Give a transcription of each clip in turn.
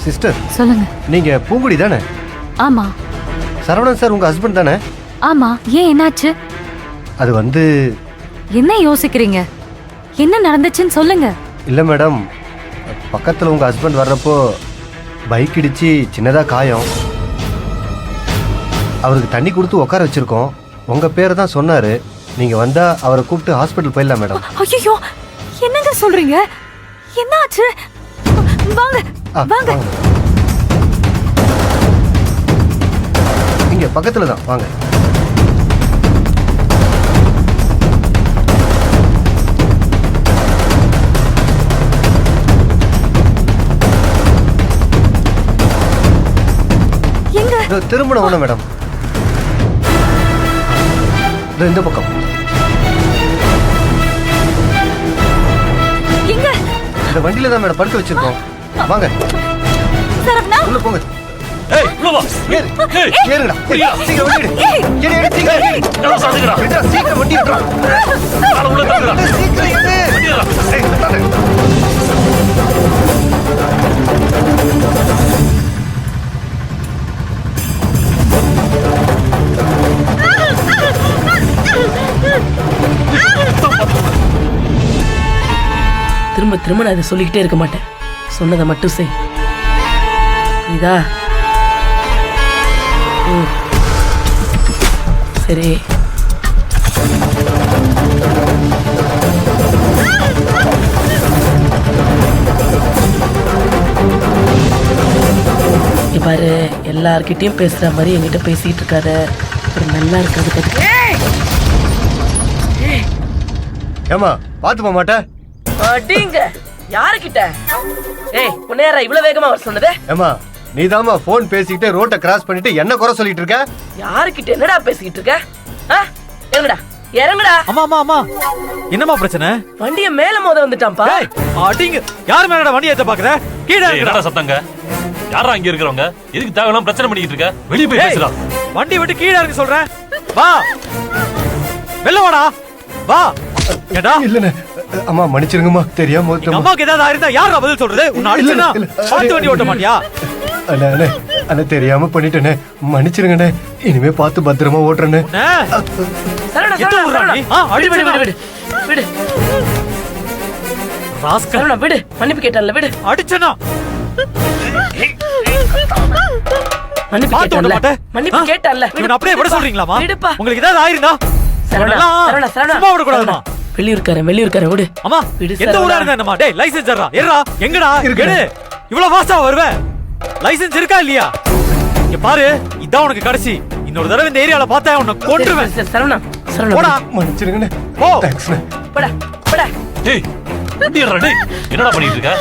Sister சொல்லுங்க. நீங்க பூங்குடி தானே? ஆமா. சரவணன் சார் உங்க ஹஸ்பண்ட் தானே? ஆமா. ஏன் என்னாச்சு? அது வந்து என்ன யோசிக்கிறீங்க? என்ன நடந்துச்சுன்னு சொல்லுங்க. இல்ல மேடம், பக்கத்துல உங்க ஹஸ்பண்ட் வர்றப்போ பைக் இடிச்சு சின்னதா காயம். அவருக்கு தண்ணி கொடுத்து உட்கார வச்சிருக்கோம். உங்க பேரை தான் சொன்னாரு. நீங்க வந்தா அவரை கூப்பிட்டு ஹாஸ்பிட்டல் போயிடலாம் மேடம். ஐயோ, என்னங்க சொல்றீங்க? என்னாச்சு? வாங்க வாங்க. இங்க பக்கத்துல தான், வாங்க. எங்க? திருமணம் ஒண்ணு மேடம், இந்த பக்கம். எங்க? இந்த வண்டியில தான் மேடம் படுக்க வச்சிருக்கோம். வாங்க. சரவணா, உள்ள போங்க. ஏய், உள்ள வா. ஏறு. ஏய், ஏறுடா. சீக்கிரம் வண்டி எடு. ஏறு சீக்கிரம். எல்லாம் சாதுங்கடா. விட்றா, சீக்கிரம் வண்டி எடுறா. கால உள்ள தள்ளுடா. சீக்கிரம் ஏறு. வண்டி ஏறா. ஏய், தள்ளுடா. திரும்ப திரும்ப நான் இதை சொல்லிக்கிட்டே இருக்க மாட்டேன். சொன்னதை மட்டும் செய். இதா சரி. பாரு, எல்லார்கிட்டயும் பேசுற மாதிரி என்கிட்ட பேசிட்டு இருக்காத. அப்புறம் நல்லா இருக்காது. கத்துக்க. ஏமா பாத்து போக மாட்டேன். அடிங்க. யாருக்கிட்ட? ஏய், உன்னையாரா இவ்வளவு வேகமா வர சொன்னது? ஏமா நீதாம்மா போன் பேசிக்கிட்டு ரோட்டை கிராஸ் பண்ணிட்டு என்ன குறை சொல்லிட்டு இருக்க? யாருக்கிட்ட என்னடா பேசிக்கிட்டு இருக்க? இறங்குடா, இறங்குடா. அம்மா அம்மா அம்மா, என்னம்மா பிரச்சனை? வண்டிய மேல மோத வந்துட்டான்ப்பா. ஏய், அடிங்க. யார் மேலடா வண்டி ஏத்த பாக்குற? கீழே என்னடா சத்தங்க? யாரா அங்க இருக்கறவங்க? எதுக்கு தேவலாம் பிரச்சனை பண்ணிட்டு இருக்க? வெளிய போய் பேசுடா. வண்டி விட்டு கீழே இறங்க சொல்றேன். வா, வெளில வாடா. வா. ஏடா? இல்லண்ணே, அம்மா மன்னிச்சிருங்கம்மா, தெரியாம அம்மாக்கு ஏதாவது ஆயிருந்தா யாரா பதில் சொல்றது? உன்னை அடிச்சனா பார்த்து வண்டி ஓட்ட மாட்டியா? அண்ணே அண்ணே அண்ணே, தெரியாம பண்ணிட்டேனே, மன்னிச்சிருங்கண்ணே. இனிமே பார்த்து பத்திரமா ஓட்டுறேன்னு. சரவணா, எட்டு சரவணா, ஊர்ரா நீ? விடு விடு விடு விடு. ராஸ்கல். சரவணா, விடு. மன்னிப்பு கேட்டல்ல, விடு. அடிச்சனா? மன்னிப்பு பார்த்து ஓட்ட கேட்டல்ல, மாட்டே? மன்னிப்பு கேட்டல்ல. இவனை அப்படியே விட சொல்றீங்களாமா? விடுப்பா. உங்களுக்கு ஏதாவது ஆயிருந்தா சரவணா, சரவணா, சரவணா. சும்மா விடக்கூடாதுமா. வெளியூர்காரன் விடு. அம்மா, விடு எந்த சரவணா. ஊரா இருந்தா என்னமா? டேய், லைசென்ஸ் ஏறா. ஏறா. எங்கடா? இருக்கு. எடு. இவ்வளவு ஃபாஸ்டா வருவ? லைசென்ஸ் இருக்கா இல்லையா? இங்க பாரு, இதான் உனக்கு கடைசி. இன்னொரு தடவை இந்த ஏரியால பார்த்தா உன்னை கொன்றுவேன். சரவணா, சரவணா, போடா. மன்னிச்சிருங்கண்ணே. போ. தேங்க்ஸ்ண்ணே. போடா, போடா. ஏய், வண்டி ஏறா. டேய், என்னடா பண்ணிட்டு இருக்க?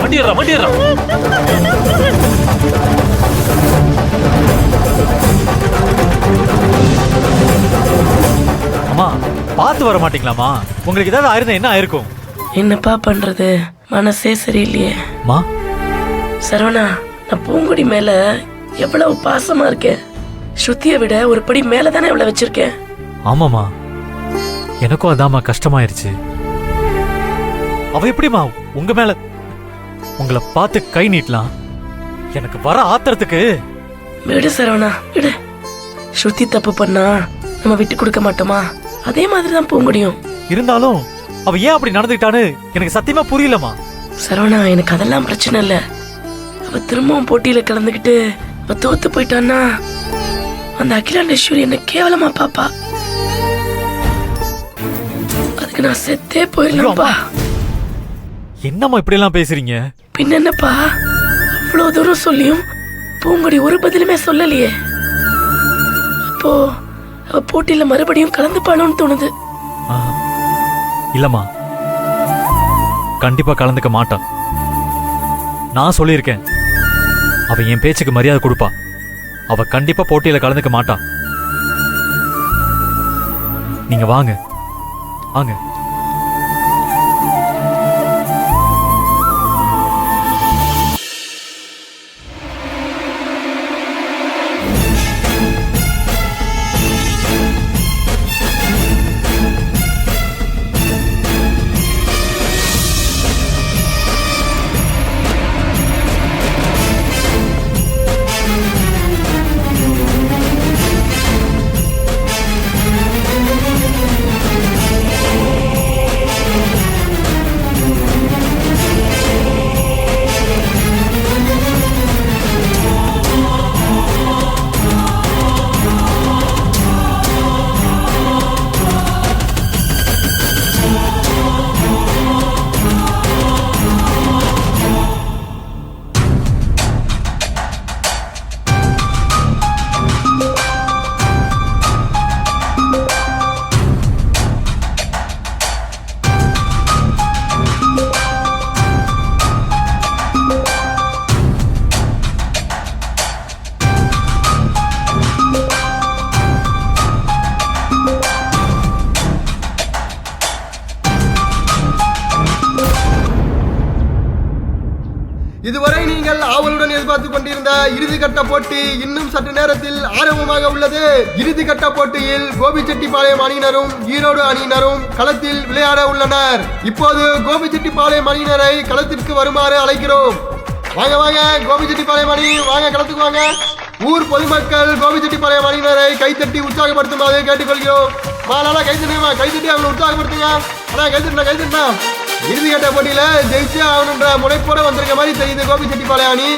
வண்டி ஏறா, வண்டி ஏறா. அம்மா, பார்த்து வர மாட்டீங்களாமா? உங்களுக்கு ஏதாவது ஆயிருந்தா என்ன ஆயிருக்கும்? என்னப்பா பண்றது? மனசே சரியில்லையே. மா, சரவணா, நான் பூங்குடி மேல எவ்வளவு பாசமா இருக்கேன். ஸ்ருதியை விட ஒரு படி மேல தானே இவ்வளவு வச்சிருக்கேன். ஆமாமா, எனக்கும் அதாம்மா கஷ்டமாயிருச்சு. அவ எப்படிமா உங்க மேல உங்களை பார்த்து கை நீட்டலாம்? எனக்கு வர ஆத்திரத்துக்கு. விடு சரவணா, விடு. ஸ்ருதி தப்பு பண்ணா நம்ம விட்டு கொடுக்க மாட்டோமா? அதே மாதிரிதான் பூங்குடியும். இருந்தாலும் அவ ஏன் அப்படி நடந்துக்கிட்டான்னு எனக்கு சத்தியமா புரியலமா. சரவணா, எனக்கு அதெல்லாம் பிரச்சனை இல்ல. அவ திரும்பவும் போட்டியில கலந்துக்கிட்டு அவ தோத்து போயிட்டான்னா அந்த அகிலாண்டேஸ்வரி என்ன கேவலமா பாப்பா. அதுக்கு நான் செத்தே போயிடலாம்ப்பா. என்னம்மா இப்படி எல்லாம் பேசுறீங்க? பின்ன என்னப்பா, அவ்வளவு தூரம் சொல்லியும் பூங்குடி ஒரு பதிலுமே சொல்லலையே. அப்போ அவ போட்டியில மறுபடியும் கலந்துப்பானோன்னு தோணுது. இல்லம்மா, கண்டிப்பா கலந்துக்க மாட்டான். நான் சொல்லியிருக்கேன், அவ என் பேச்சுக்கு மரியாதை கொடுப்பா. அவ கண்டிப்பா போட்டியில கலந்துக்க மாட்டா. நீங்க வாங்க வாங்க. ரசிகர்கள் ஆவலுடன் எதிர்பார்த்து கொண்டிருந்த இறுதிக்கட்ட போட்டி இன்னும் சற்று நேரத்தில் ஆரம்பமாக உள்ளது. இறுதிக்கட்ட போட்டியில் கோபிச்செட்டிப்பாளையம் அணியினரும் ஈரோடு அணியினரும் களத்தில் விளையாட உள்ளனர். இப்போது கோபிச்செட்டிப்பாளையம் அணியினரை களத்திற்கு வருமாறு அழைக்கிறோம். வாங்க வாங்க கோபிச்செட்டிப்பாளையம் அணி வாங்க, களத்துக்கு வாங்க. ஊர் பொதுமக்கள் கோபிச்செட்டிப்பாளையம் அணியினரை கைத்தட்டி உற்சாகப்படுத்துமாறு கேட்டுக்கொள்கிறோம். நல்லா கைத்தட்டி அவங்களை உற்சாகப்படுத்துங்க. கைத்தட்டினா இறுதிக்கட்ட போட்டியில ஜெயிச்சு அவனுன்ற முனைப்போட வந்திருக்க மாதிரி தெரியுது கோபிச்செட்டிப்பாளையம் அணி.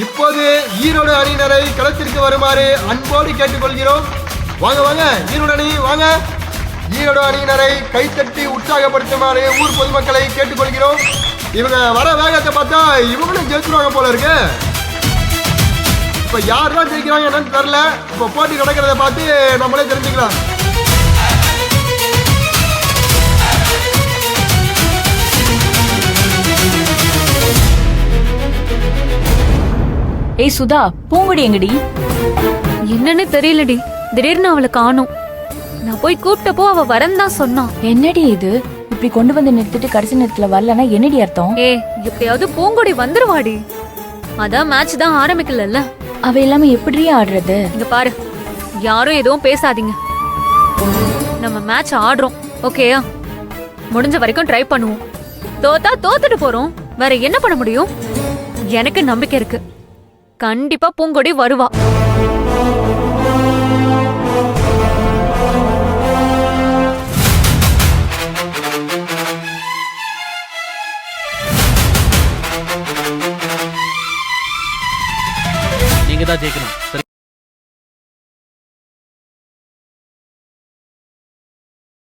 இப்போது ஈரோடு அணியினரை களத்திற்கு வருமாறு அன்போடு கேட்டுக்கொள்கிறோம். வாங்க வாங்க ஈரோடு அணி வாங்க. ஈரோடு அணியினரை கைத்தட்டி உற்சாகப்படுத்துமாறு ஊர் பொதுமக்களை கேட்டுக்கொள்கிறோம். இவங்க வர வேகத்தை பார்த்தா இவங்களும் ஜெயிச்சுருவாங்க போல இருக்கு. இப்ப யாரெல்லாம் ஜெயிக்கிறாங்க என்னன்னு தெரியல. இப்ப போட்டி நடக்கிறத பார்த்து நம்மளே தெரிஞ்சுக்கலாம். ஏய் சுதா, பூங்குடி எங்கடி? என்னன்னு தெரியலடி, திடீர்னு அவளை காணோம். நான் போய் கூப்பிட்டப்போ அவ வரேன்னு தான் சொன்னான். என்னடி இது இப்படி கொண்டு வந்து நிறுத்திட்டு கடைசி நேரத்துல வரலன்னா என்னடி அர்த்தம்? எப்படியாவது பூங்கொடி வந்துருவாடி. அதான் மேட்ச் தான் ஆரம்பிக்கல. அவ இல்லாம எப்படியே ஆடுறது? இங்க பாரு, யாரும் எதுவும் பேசாதீங்க. நம்ம மேட்ச் ஆடுறோம், ஓகேயா? முடிஞ்ச வரைக்கும் ட்ரை பண்ணுவோம். தோத்தா தோத்துட்டு போறோம், வேற என்ன பண்ண முடியும்? எனக்கு நம்பிக்கை இருக்கு, கண்டிப்பா பூங்கொடி வருவா. நீங்க தான் ஜெயிக்கணும். சரி.